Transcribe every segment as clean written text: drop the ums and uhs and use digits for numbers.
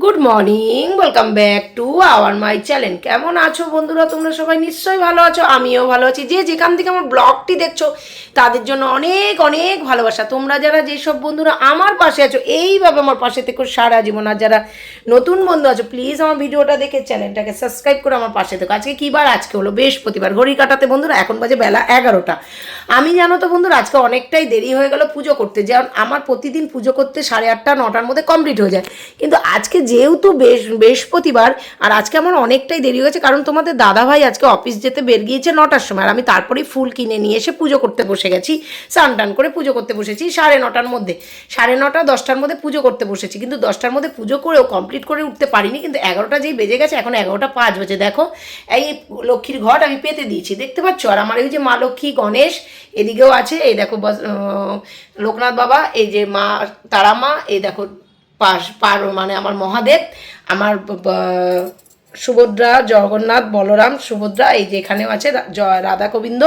Good morning, welcome back to our my channel. কেমন আছো বন্ধুরা? তোমরা সবাই নিশ্চয়ই ভালো আছো, আমিও ভালো আছি। যে যেখান থেকে আমার ব্লগটি দেখছো তাদের জন্য অনেক অনেক ভালোবাসা। তোমরা যারা যেসব বন্ধুরা আমার পাশে আছো, এইভাবে আমার পাশে থেকো সারা জীবন। আর যারা নতুন বন্ধু আছো, প্লিজ আমার ভিডিওটা দেখে চ্যানেলটাকে সাবস্ক্রাইব করে আমার পাশে থেকো। আজকে কী বার? আজকে হলো বৃহস্পতিবার। ঘড়ি কাটাতে বন্ধুরা এখন বাজে বেলা 11টা। আমি জানো তো বন্ধুরা, আজকে অনেকটাই দেরি হয়ে গেল পুজো করতে। যেমন আমার প্রতিদিন পুজো করতে 8:30 9টার মধ্যে কমপ্লিট হয়ে যায়, কিন্তু আজকে যেহেতু বৃহস্পতিবার আর আজকে আমার অনেকটাই দেরি হয়েছে, কারণ তোমাদের দাদাভাই আজকে অফিস যেতে বের গিয়েছে 9টার সময়। আর আমি তারপরেই ফুল কিনে নিয়ে এসে পুজো করতে বসে গেছি, স্নান টান করে পুজো করতে বসেছি 9:30 মধ্যে। 9:30 10টার মধ্যে পুজো করতে বসেছি, কিন্তু 10টার মধ্যে পুজো করেও কমপ্লিট করে উঠতে পারিনি। কিন্তু 11টা যেই বেজে গেছে, এখন 11টা 5 বাজে। দেখো এই লক্ষ্মীর ঘট আমি পেতে দিয়েছি, দেখতে পাচ্ছ। আর আমার এই যে মা লক্ষ্মী, গণেশ এদিকেও আছে। এই দেখো লোকনাথ বাবা, এই যে মা তারা মা, এই দেখো মানে আমার মহাদেব, আমার সুভদ্রা, জগন্নাথ, বলরাম, সুভদ্রা, এই যে এখানেও আছে রাধা গোবিন্দ,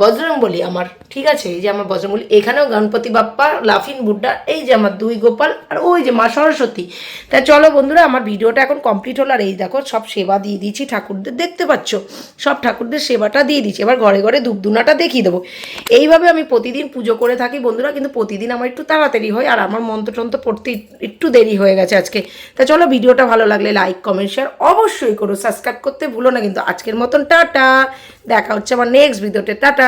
বজরংবলী আমার, ঠিক আছে। এই যে আমার বজরংবলী, এখানেও গণপতি বাপ্পা, লাফিং বুড্ডা, এই যে আমার দুই গোপাল, আর ওই যে মা সরস্বতী। তাই চলো বন্ধুরা, আমার ভিডিওটা এখন কমপ্লিট হলো। আর এই দেখো সব সেবা দিয়ে দিয়েছি ঠাকুরদের, দেখতে পাচ্ছ সব ঠাকুরদের সেবাটা দিয়ে দিচ্ছি। এবার ঘরে ঘরে ধূপধুনাটা দেখিয়ে দেবো। এইভাবে আমি প্রতিদিন পুজো করে থাকি বন্ধুরা, কিন্তু প্রতিদিন আমার একটু তাড়াতাড়ি হয়, আর আমার মন্ত্রতন্ত্র পড়তে একটু দেরি হয়ে গেছে আজকে। তা চলো, ভিডিওটা ভালো লাগলে লাইক কমেন্ট শেয়ার অবশ্যই করো, সাবস্ক্রাইব করতে ভুলো না কিন্তু। আজকের মতন টাটা, দেখা হচ্ছে আমার নেক্সট ভিডিওতে। টাটা।